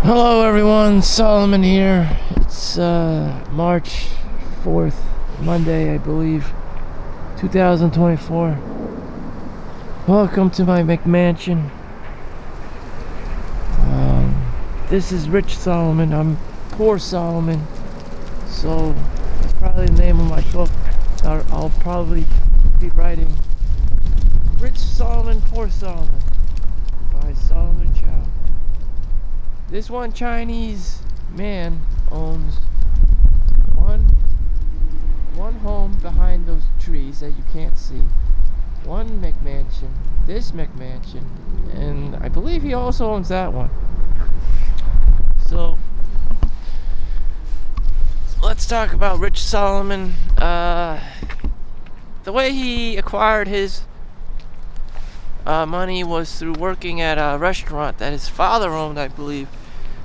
Hello everyone, Solomon here. It's March 4th, Monday I believe, 2024. Welcome to my McMansion. This is Rich Solomon. I'm Poor Solomon. So that's probably the name of my book. I'll probably be writing Rich Solomon, Poor Solomon by Solomon Chau. This one Chinese man owns one home behind those trees that you can't see, one McMansion, this McMansion, and I believe he also owns that one. So let's talk about Rich Solomon. The way he acquired his money was through working at a restaurant that his father owned, I believe.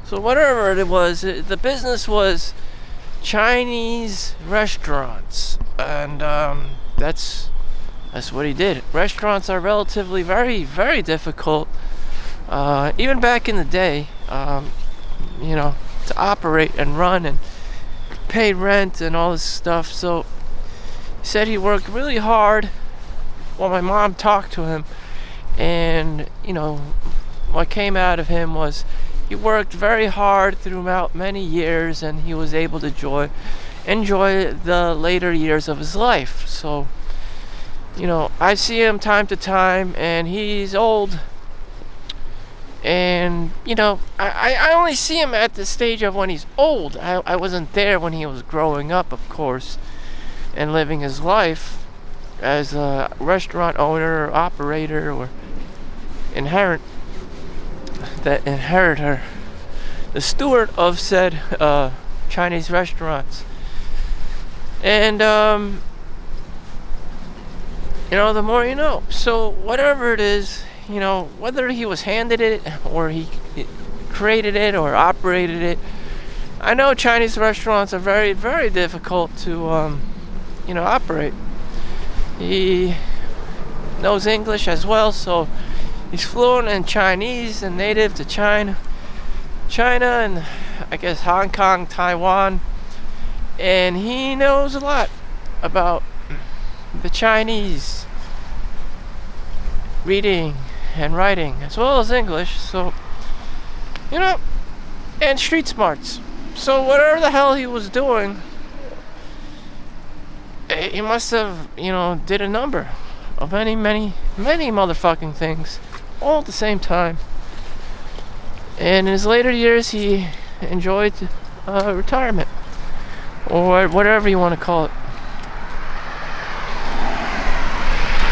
So whatever it was, the business was Chinese restaurants, and that's what he did. Restaurants are relatively very, very difficult, even back in the day, to operate and run and pay rent and all this stuff. So he said he worked really hard while my mom talked to him, and what came out of him was he worked very hard throughout many years, and he was able to enjoy the later years of his life. So, I see him time to time, and he's old. And, I only see him at the stage of when he's old. I wasn't there when he was growing up, of course, and living his life as a restaurant owner or operator or inheritor, the steward of said Chinese restaurants. And the more you know. So whatever it is, whether he was handed it or he created it or operated it, I know Chinese restaurants are very, very difficult to operate. He knows English as well, so he's fluent in Chinese and native to China and I guess Hong Kong, Taiwan, and he knows a lot about the Chinese reading and writing as well as English. So and street smarts. So whatever the hell he was doing, he must have did a number of many motherfucking things all at the same time. And in his later years, he enjoyed retirement, or whatever you want to call it.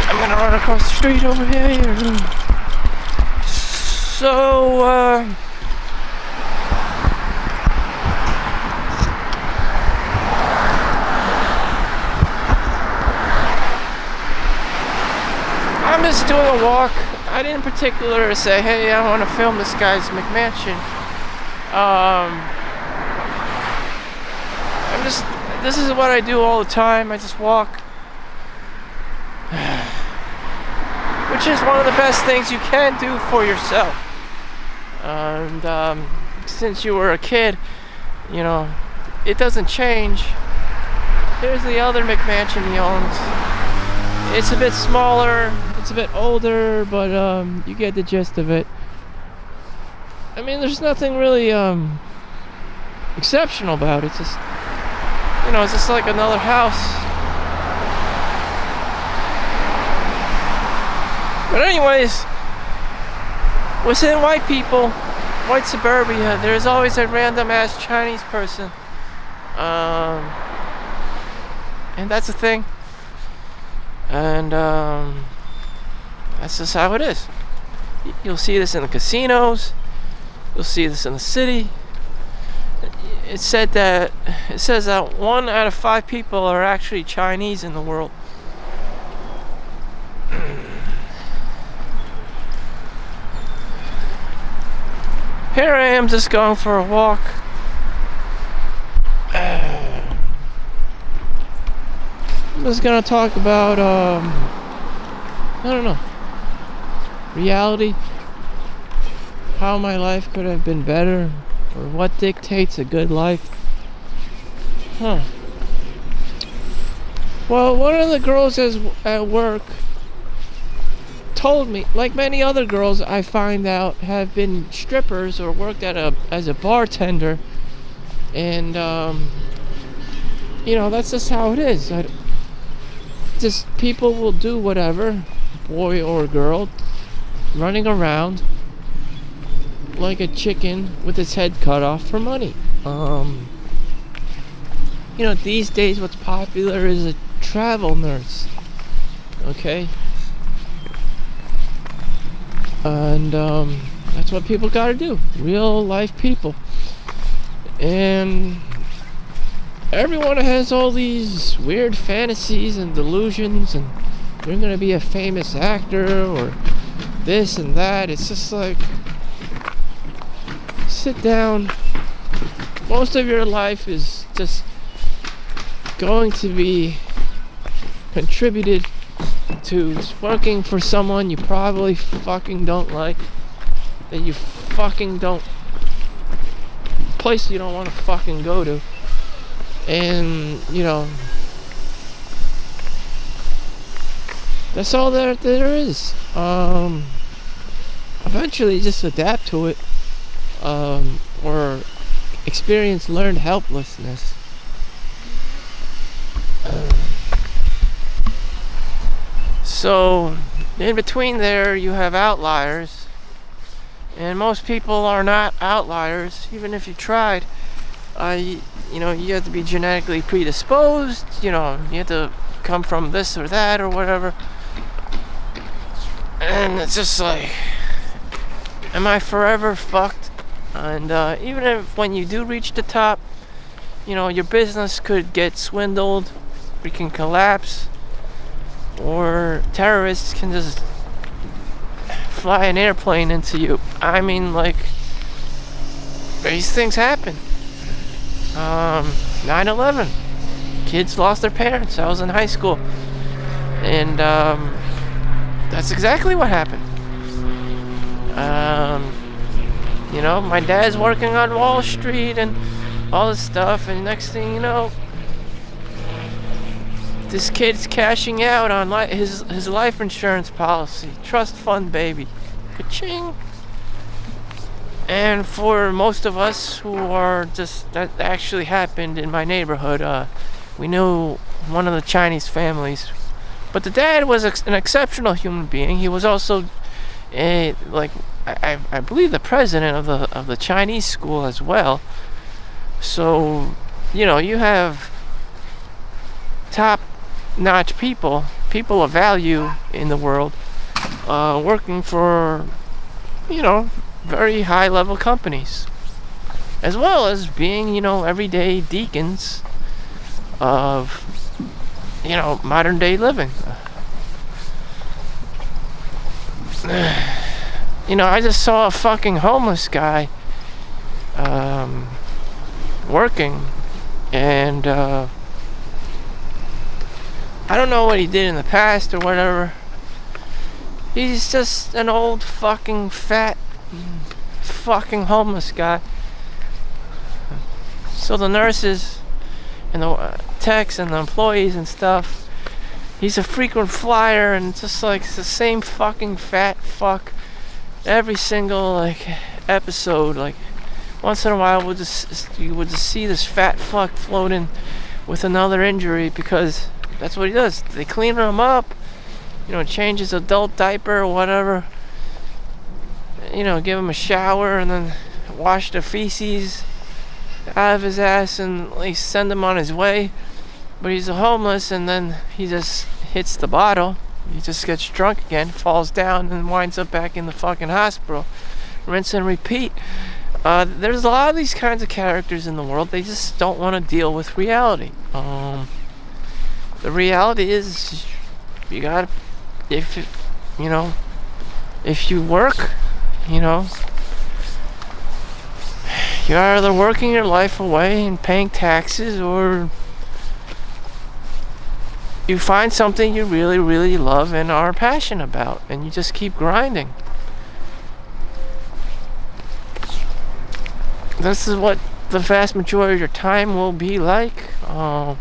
I'm gonna run across the street over here. So, I'm just doing a walk. I didn't particular say, hey, I want to film this guy's McMansion. This is what I do all the time. I just walk. Which is one of the best things you can do for yourself. And since you were a kid, it doesn't change. Here's the other McMansion he owns. It's a bit smaller. It's a bit older, but you get the gist of it. I mean, there's nothing really exceptional about it. It's just, it's just like another house. But anyways, within white suburbia, there's always a random ass Chinese person, and that's the thing. And that's just how it is. You'll see this in the casinos. You'll see this in the city. It says that 1 out of 5 people are actually Chinese in the world. Here I am just going for a walk. I'm just gonna talk about I don't know, reality, how my life could have been better, or what dictates a good life? Huh. Well, one of the girls at work told me, like many other girls I find out have been strippers or worked as a bartender, and that's just how it is. Just people will do whatever, boy or girl, running around like a chicken with its head cut off for money. These days what's popular is a travel nurse. Okay? And that's what people gotta do. Real life people. And everyone has all these weird fantasies and delusions, and you're gonna be a famous actor or this and that. It's just like, sit down. Most of your life is just going to be contributed to working for someone you probably fucking don't like, that you fucking don't, place you don't want to fucking go to, and that's all there is. Eventually just adapt to it, or experience learned helplessness. So in between there you have outliers, and most people are not outliers, even if you tried. You have to be genetically predisposed, you have to come from this or that or whatever. And it's just like, am I forever fucked? And even if when you do reach the top, your business could get swindled, it can collapse, or terrorists can just fly an airplane into you. I mean, like, these things happen. 9/11, kids lost their parents. I was in high school, and that's exactly what happened. My dad's working on Wall Street and all this stuff, and next thing you know, this kid's cashing out on his life insurance policy, trust fund baby, ka-ching. And for most of us who are that actually happened in my neighborhood, we knew one of the Chinese families, but the dad was an exceptional human being. He was also I believe the president of the Chinese school as well. So you have top-notch people of value in the world, working for very high-level companies, as well as being everyday deacons of modern-day living. I just saw a fucking homeless guy working, and I don't know what he did in the past or whatever. He's just an old fucking fat fucking homeless guy. So the nurses and the techs and the employees and stuff, he's a frequent flyer, and it's just like it's the same fucking fat fuck every single episode. Like once in a while you would just see this fat fuck floating with another injury, because that's what he does. They clean him up, change his adult diaper or whatever, give him a shower, and then wash the feces out of his ass, and at least send him on his way. But he's a homeless, and then he just hits the bottle. He just gets drunk again, falls down, and winds up back in the fucking hospital. Rinse and repeat. There's a lot of these kinds of characters in the world. They just don't want to deal with reality. The reality is, you gotta, if you work, you're either working your life away and paying taxes, or you find something you really, really love and are passionate about, and you just keep grinding. this is what the vast majority of your time will be like. I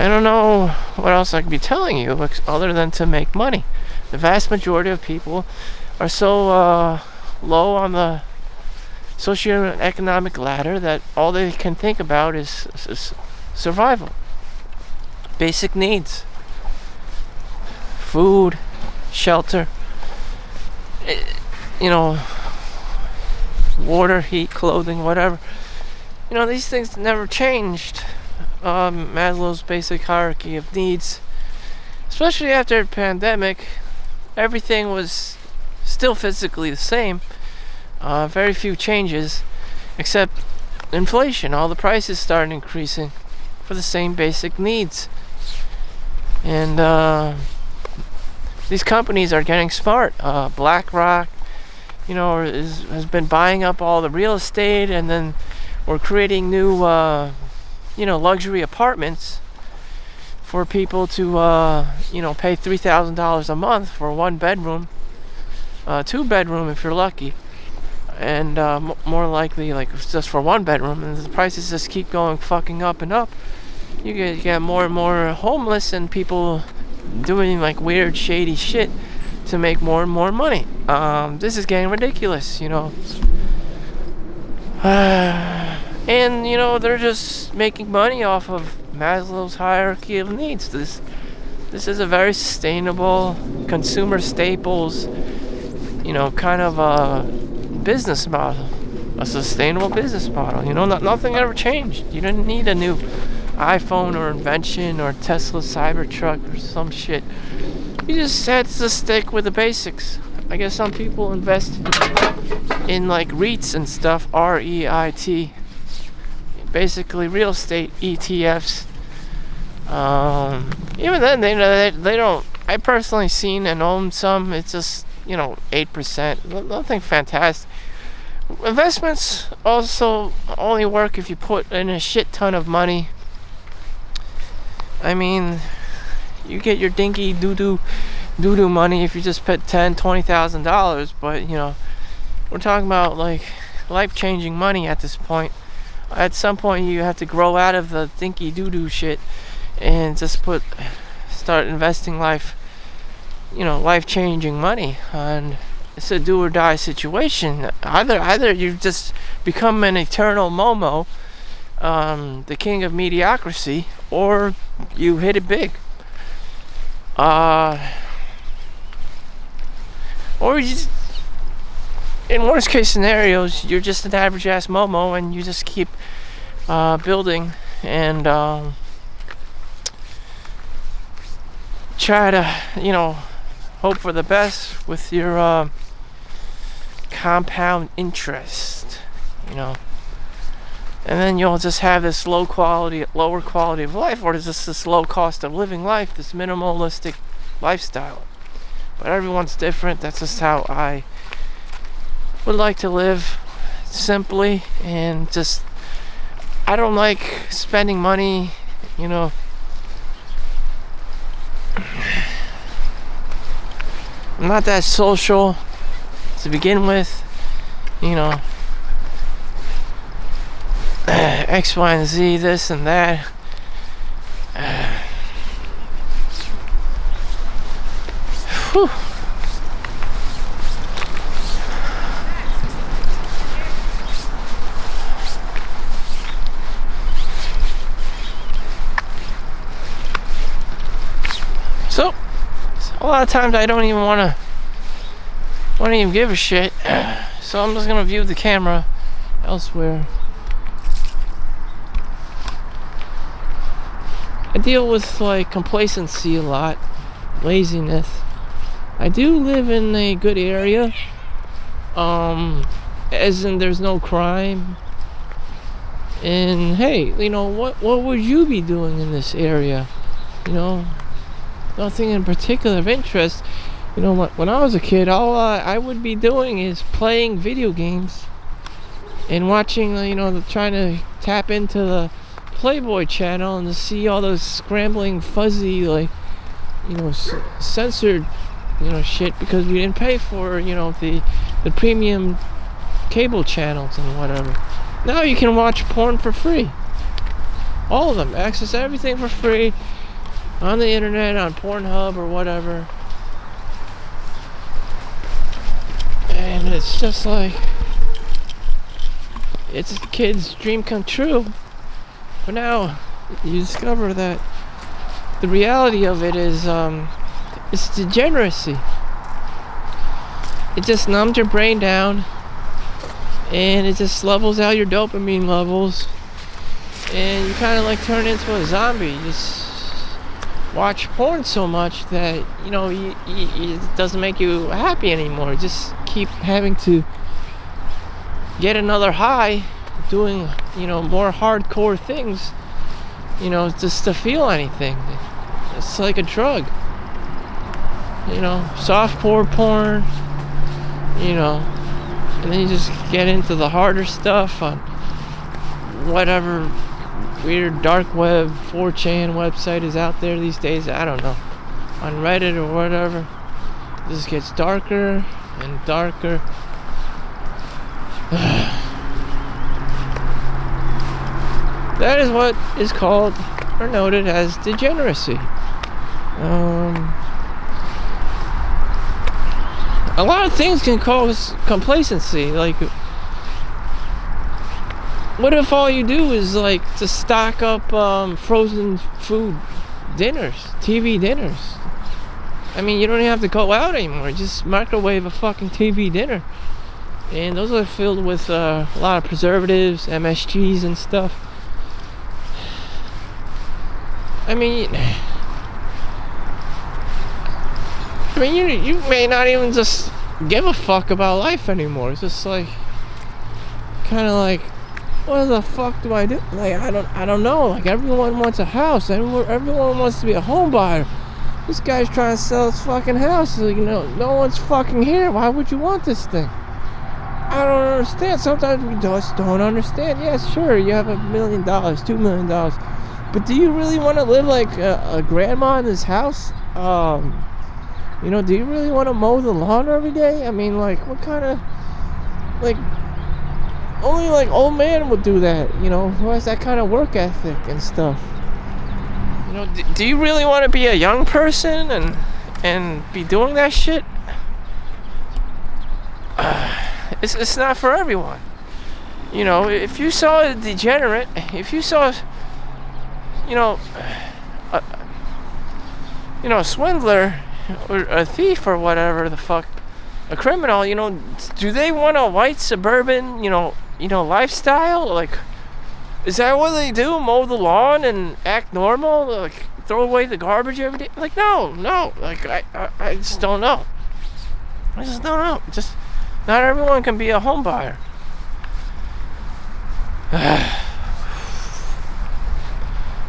don't know what else I could be telling you other than to make money. The vast majority of people are so low on the socioeconomic ladder that all they can think about is survival. Basic needs. Food, shelter, water, heat, clothing, whatever. These things never changed. Maslow's basic hierarchy of needs, especially after the pandemic, everything was still physically the same. Very few changes, except inflation. All the prices started increasing for the same basic needs. And these companies are getting smart. BlackRock, has been buying up all the real estate, and then we're creating new, luxury apartments for people to, pay $3,000 a month for a 1-bedroom, 2-bedroom if you're lucky, and more likely like just for 1-bedroom. And the prices just keep going fucking up and up. You get more and more homeless and people doing like weird shady shit to make more and more money. This is getting ridiculous, and they're just making money off of Maslow's hierarchy of needs. This is a very sustainable consumer staples, kind of a business model, a sustainable business model. Nothing ever changed. You didn't need a new iPhone or invention or Tesla Cybertruck or some shit. You just had to stick with the basics. I guess some people invest in like REITs and stuff, REIT, basically real estate ETFs. Even then, they don't. I personally seen and own some. It's just 8%, nothing fantastic. Investments also only work if you put in a shit ton of money. I mean, you get your dinky doo-doo money if you just put $10,000-$20,000, but we're talking about like life-changing money at this point. At some point you have to grow out of the dinky doo-doo shit and just start investing life-changing money. And it's a do or die situation. Either you just become an eternal Momo, the king of mediocrity, or you hit it big. Or you just, in worst case scenarios, you're just an average ass Momo and you just keep building and try to hope for the best with your compound interest, and then you'll just have this lower quality of life, or just this low cost of living life, this minimalistic lifestyle. But everyone's different. That's just how I would like to live, simply, and just I don't like spending money, I'm not that social to begin with, X, Y, and Z, this and that. Whew. So a lot of times I don't even want to even give a shit, so I'm just gonna view the camera elsewhere. I deal with like complacency a lot, laziness. I do live in a good area, as in there's no crime. And hey, what would you be doing in this area? Nothing in particular of interest. When I was a kid, all I would be doing is playing video games and watching, trying to tap into the Playboy channel and to see all those scrambling, fuzzy, censored shit because we didn't pay for, the premium cable channels and whatever. Now you can watch porn for free. All of them. Access everything for free on the internet, on Pornhub or whatever. And it's just like, it's a kid's dream come true. But now you discover that the reality of it is it's degeneracy. It just numbs your brain down, and it just levels out your dopamine levels, and you kind of like turn into a zombie. You just watch porn so much that it doesn't make you happy anymore. You just keep having to get another high, doing more hardcore things, just to feel anything. It's like a drug. Softcore porn, and then you just get into the harder stuff on whatever weird dark web 4chan website is out there these days. I don't know, on Reddit or whatever. It just gets darker and darker. That is what is called or noted as degeneracy. A lot of things can cause complacency. Like, what if all you do is like to stock up frozen food dinners, TV dinners? I mean, you don't even have to go out anymore. Just microwave a fucking TV dinner, and those are filled with a lot of preservatives, MSGs and stuff. I mean, you may not even just give a fuck about life anymore. It's just like, kind of like, what the fuck do I do? Like, I don't know. Like, everyone wants a house. Everyone wants to be a home buyer. This guy's trying to sell his fucking house. So, no one's fucking here. Why would you want this thing? I don't understand. Sometimes we just don't understand. Yes, sure, you have $1 million, $2 million. But do you really want to live like a grandma in this house? Do you really want to mow the lawn every day? I mean, like, what kind of, like, only like old man would do that, who has that kind of work ethic and stuff. Do you really want to be a young person and be doing that shit? It's not for everyone. If you saw a degenerate, if you saw a swindler or a thief or whatever the fuck, a criminal, do they want a white suburban, lifestyle? Like, is that what they do? Mow the lawn and act normal? Like, throw away the garbage every day? Like, no. Like, I just don't know. I just don't know. Just not everyone can be a home buyer.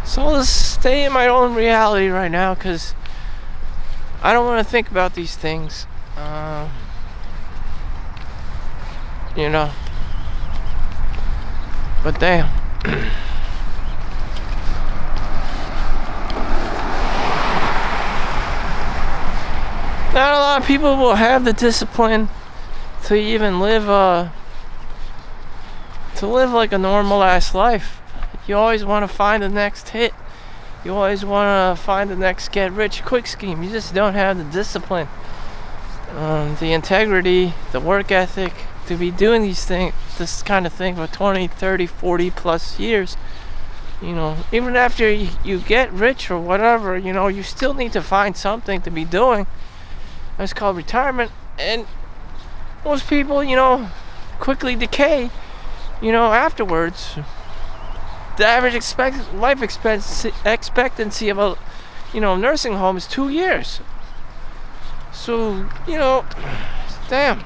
So I'll just stay in my own reality right now, because I don't want to think about these things. But damn. Not a lot of people will have the discipline to even live like a normal ass life. You always want to find the next hit. You always want to find the next get rich quick scheme. You just don't have the discipline, the integrity, the work ethic to be doing this kind of thing for 20, 30, 40 plus years. Even after you get rich or whatever, you still need to find something to be doing. That's called retirement. And most people, quickly decay, afterwards. The average life expectancy of a nursing home is 2 years. So, damn.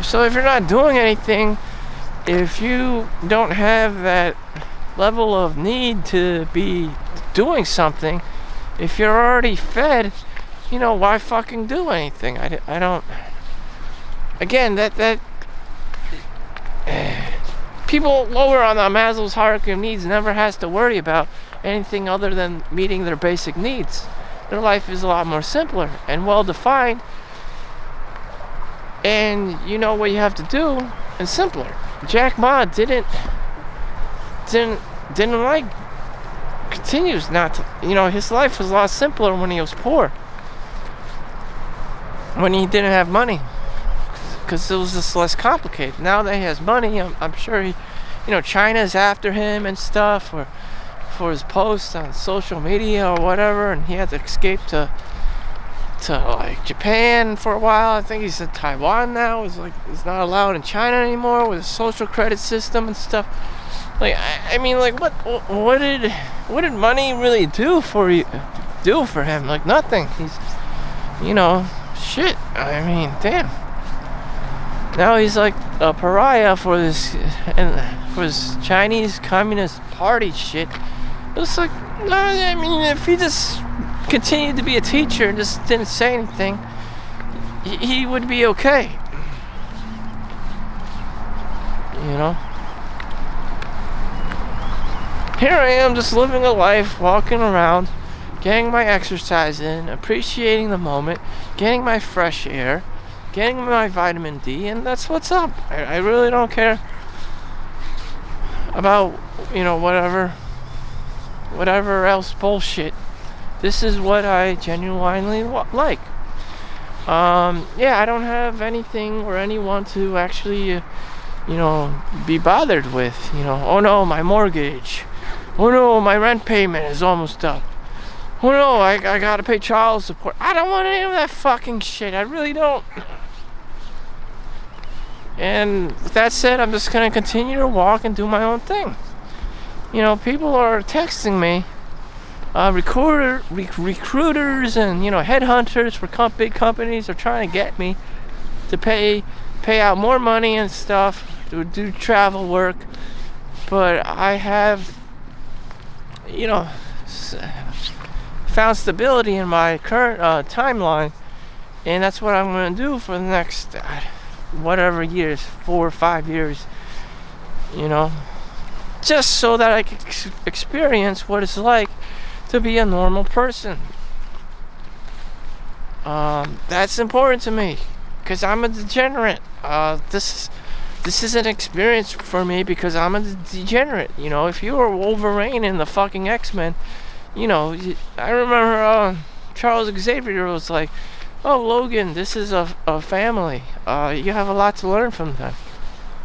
So if you're not doing anything, if you don't have that level of need to be doing something, if you're already fed, why fucking do anything? I don't. Again, that people lower on the Maslow's hierarchy of needs never has to worry about anything other than meeting their basic needs. their life is a lot more simpler and well defined, and you know what you have to do, and simpler. Jack Ma didn't like, continues not to, his life was a lot simpler when he was poor, when he didn't have money, because it was just less complicated. Now that he has money, I'm sure he, China's after him and stuff for his posts on social media or whatever, and he had to escape to like Japan for a while. I think he's in Taiwan now. He's not allowed in China anymore with a social credit system and stuff. Like, I mean, like, what did money really do for him? Like, nothing. He's, shit. I mean, damn. Now he's like a pariah for this Chinese Communist Party shit. It's like, I mean, if he just continued to be a teacher and just didn't say anything, he would be okay. Here I am, just living a life, walking around, getting my exercise in, appreciating the moment, getting my fresh air, getting my vitamin D, and that's what's up. I really don't care about, whatever else bullshit. This is what I genuinely like. I don't have anything or anyone to actually, be bothered with. Oh no, my mortgage. Oh no, my rent payment is almost up. Oh no, I gotta pay child support. I don't want any of that fucking shit. I really don't. And with that said, I'm just gonna continue to walk and do my own thing. People are texting me, recruiters and headhunters for big companies are trying to get me to pay out more money and stuff to do travel work. But I have, found stability in my current timeline, and that's what I'm going to do for the next whatever years, 4 or 5 years, just so that I can experience what it's like to be a normal person. That's important to me, because I'm a degenerate. This is an experience for me because I'm a degenerate. If you were Wolverine in the fucking X-Men, I remember Charles Xavier was like, "Oh, Logan, this is a family. You have a lot to learn from them.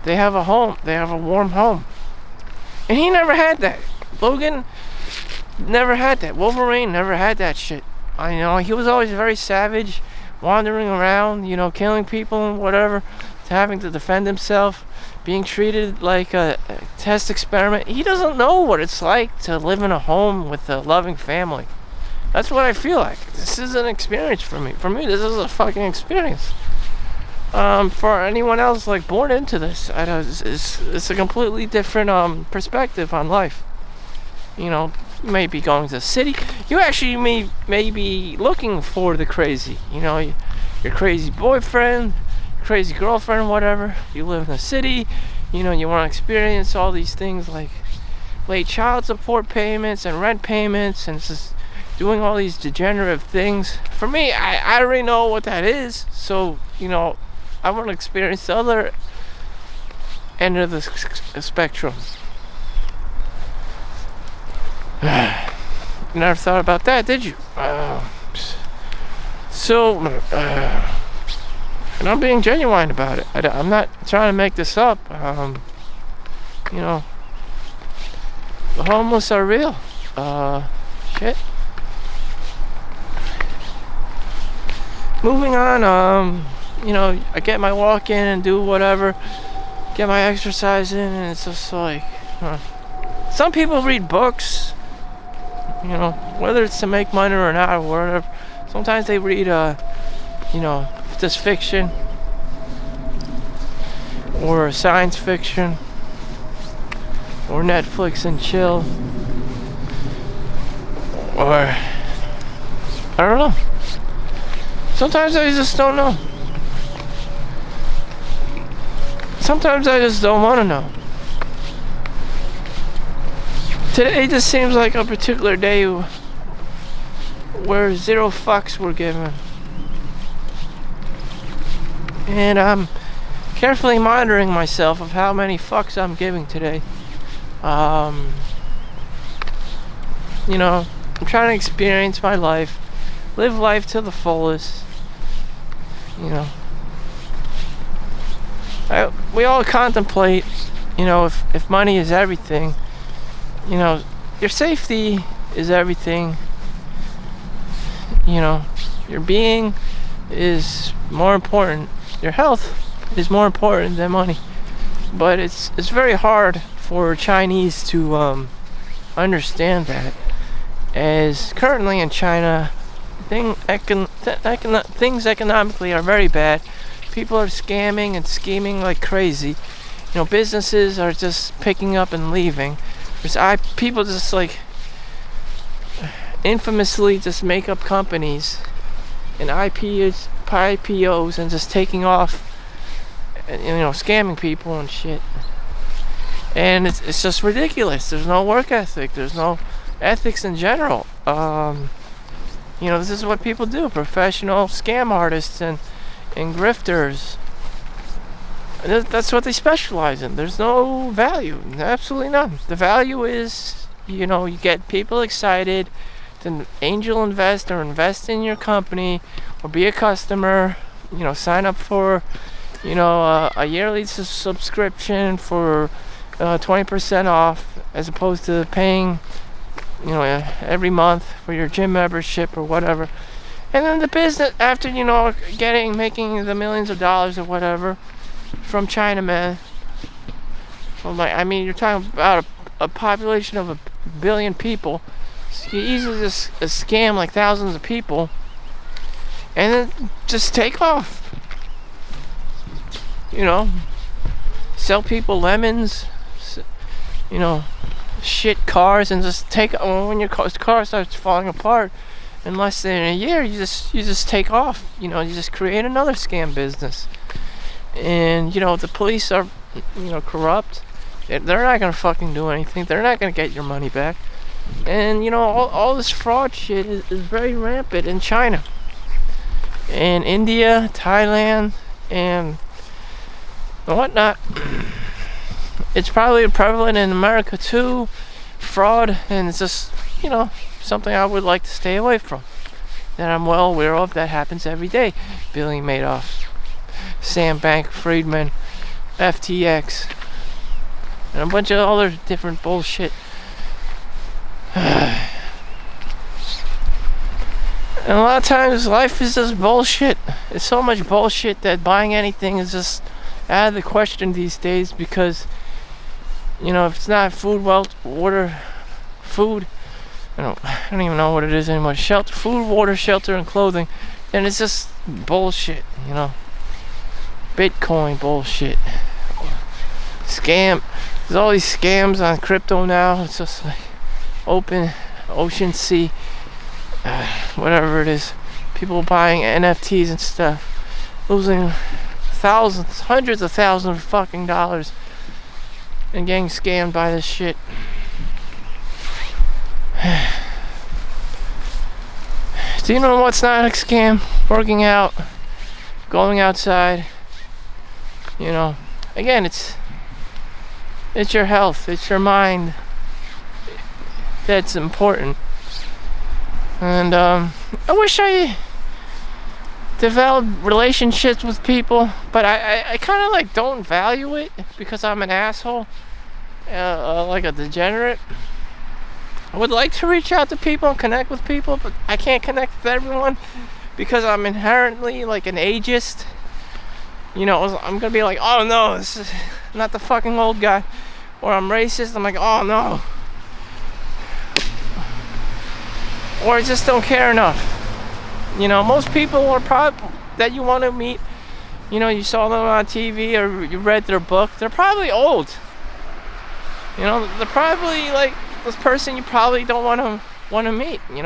They have a home. They have a warm home." And he never had that. Logan never had that. Wolverine never had that shit. He was always very savage, wandering around, killing people and whatever, having to defend himself, being treated like a test experiment. He doesn't know what it's like to live in a home with a loving family. That's what I feel like. This is an experience for me. For me, this is a fucking experience. For anyone else born into this, it's a completely different perspective on life. You may be going to the city. You actually may be looking for the crazy. Your crazy boyfriend, crazy girlfriend, whatever. You live in the city. You want to experience all these things like late child support payments and rent payments and just doing all these degenerative things. For me, I already know what that is. So, I want to experience the other end of the spectrum. You never thought about that, did you? And I'm being genuine about it. I'm not trying to make this up. The homeless are real. Shit. Moving on, I get my walk in and do whatever, get my exercise in, and it's just like, some people read books, whether it's to make money or not or whatever. Sometimes they read, just fiction or science fiction or Netflix and chill, or I don't know. Sometimes I just don't know. Sometimes I just don't want to know. Today just seems like a particular day where zero fucks were given. And I'm carefully monitoring myself of how many fucks I'm giving today. I'm trying to experience my life, live life to the fullest. We all contemplate, if money is everything, your safety is everything. Your being is more important. Your health is more important than money. But it's very hard for Chinese to understand that, as currently in China, things economically are very bad. People are scamming and scheming like crazy. Businesses are just picking up and leaving. People just like infamously just make up companies and IPOs and just taking off, scamming people and shit. And it's just ridiculous. There's no work ethic. There's no ethics in general. This is what people do. Professional scam artists and grifters. That's what they specialize in. There's no value. Absolutely none. The value is, you get people excited to angel invest or invest in your company or be a customer. Sign up for, a yearly subscription for 20% off, as opposed to paying, every month for your gym membership or whatever. And then the business, after, making the millions of dollars or whatever from Chinamen, you're talking about a population of 1 billion people. So you easily just scam like thousands of people and then just take off. Sell people lemons, shit cars, and just take. When your car starts falling apart in less than a year, you just take off. You just create another scam business. And the police are, corrupt. They're not gonna fucking do anything. They're not gonna get your money back. And all this fraud shit is very rampant in China, and India, Thailand, and whatnot. It's probably prevalent in America too, fraud, and it's just, something I would like to stay away from, that I'm well aware of, that happens every day. Billy Madoff, Sam Bankman-Fried, FTX, and a bunch of other different bullshit. And a lot of times life is just bullshit. It's so much bullshit that buying anything is just out of the question these days, because if it's not food, water, food, I don't even know what it is anymore. Food, water, shelter, and clothing, then it's just bullshit. Bitcoin bullshit, scam. There's all these scams on crypto now. It's just like open ocean sea, whatever it is. People buying NFTs and stuff, losing thousands, hundreds of thousands of fucking dollars, and getting scammed by this shit. Do you know what's not a scam? Working out, going outside. Again, it's your health, it's your mind that's important. And I wish I developed relationships with people, but I kind of like don't value it because I'm an asshole, like a degenerate. I would like to reach out to people and connect with people, but I can't connect with everyone because I'm inherently like an ageist. I'm gonna be like, oh no, this is not the fucking old guy. Or I'm racist, I'm like, oh no. Or I just don't care enough. Most people are probably that you want to meet, you saw them on TV or you read their book, they're probably old. They're probably like this person you probably don't want to meet. They're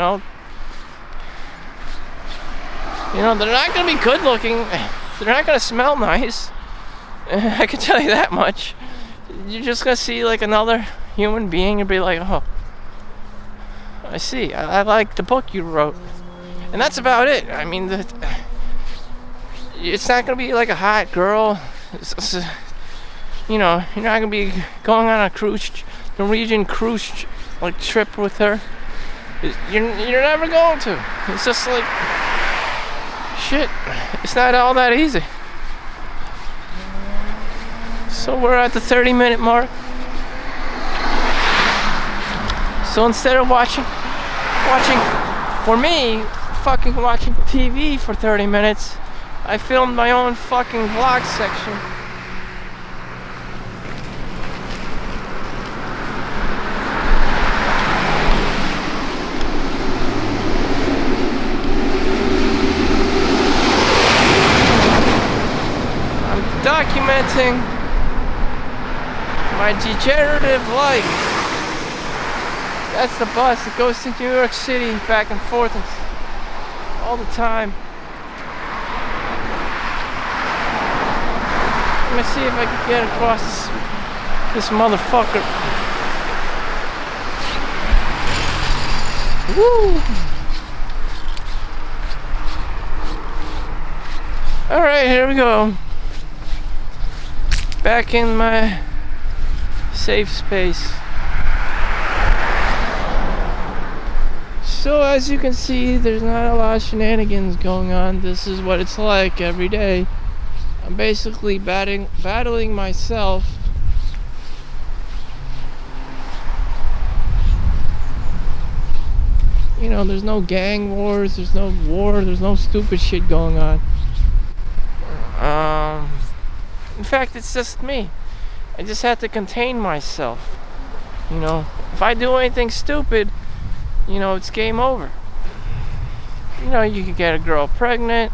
not gonna be good looking. They're not gonna smell nice. I can tell you that much. You're just gonna see like another human being and be like, oh, I see. I like the book you wrote. And that's about it. I mean, it's not gonna be like a hot girl. You're not gonna be going on a Norwegian cruise like trip with her. You're never going to. It's just like shit. It's not all that easy. So we're at the 30-minute mark. So instead of watching for me, fucking watching TV for 30 minutes, I filmed my own fucking vlog section. I'm documenting my degenerative life. That's the bus that goes to New York City back and forth all the time. Let me see if I can get across this motherfucker. Woo! Alright, here we go. Back in my safe space. So as you can see, there's not a lot of shenanigans going on. This is what it's like every day. I'm basically battling myself. There's no gang wars, there's no war, there's no stupid shit going on. In fact, it's just me. I just have to contain myself. If I do anything stupid, it's game over. You could get a girl pregnant.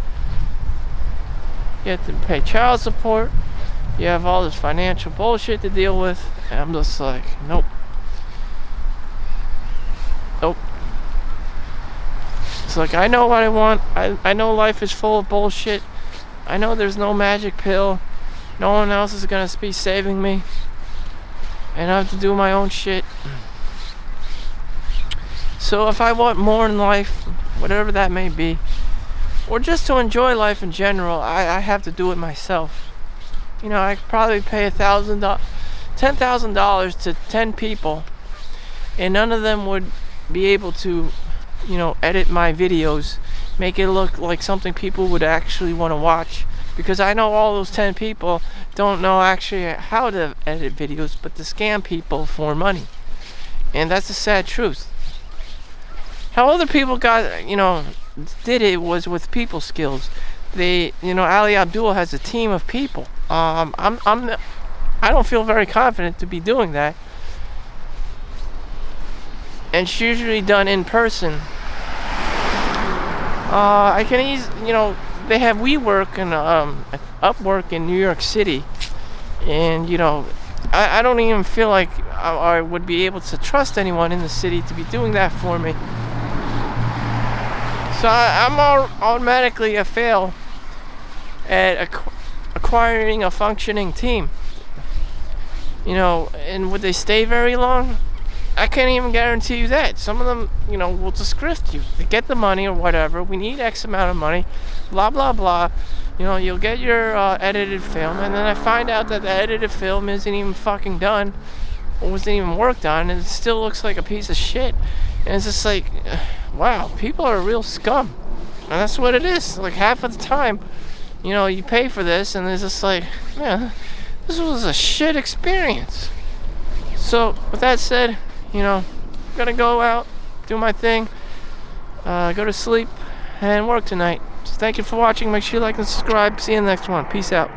You have to pay child support. You have all this financial bullshit to deal with. And I'm just like, nope. It's like, I know what I want. I know life is full of bullshit. I know there's no magic pill. No one else is going to be saving me. And I have to do my own shit. So if I want more in life, whatever that may be, or just to enjoy life in general, I have to do it myself. I could probably pay $10,000 to 10 people, and none of them would be able to, edit my videos, make it look like something people would actually want to watch. Because I know all those 10 people don't know actually how to edit videos, but to scam people for money. And that's the sad truth. How other people did it was with people skills. Ali Abdul has a team of people. I don't feel very confident to be doing that. And it's usually done in person. I can they have WeWork and Upwork in New York City, and I don't even feel like I would be able to trust anyone in the city to be doing that for me. So I'm automatically a fail at acquiring a functioning team. And would they stay very long? I can't even guarantee you that. Some of them, will just grift you. They get the money or whatever. We need X amount of money. Blah, blah, blah. You'll get your edited film. And then I find out that the edited film isn't even fucking done. Or wasn't even worked on. And it still looks like a piece of shit. And it's just like, wow, people are real scum. And that's what it is. Like half of the time, you pay for this. And it's just like, man, this was a shit experience. So, with that said, gotta go out, do my thing, go to sleep, and work tonight. So thank you for watching. Make sure you like and subscribe. See you in the next one. Peace out.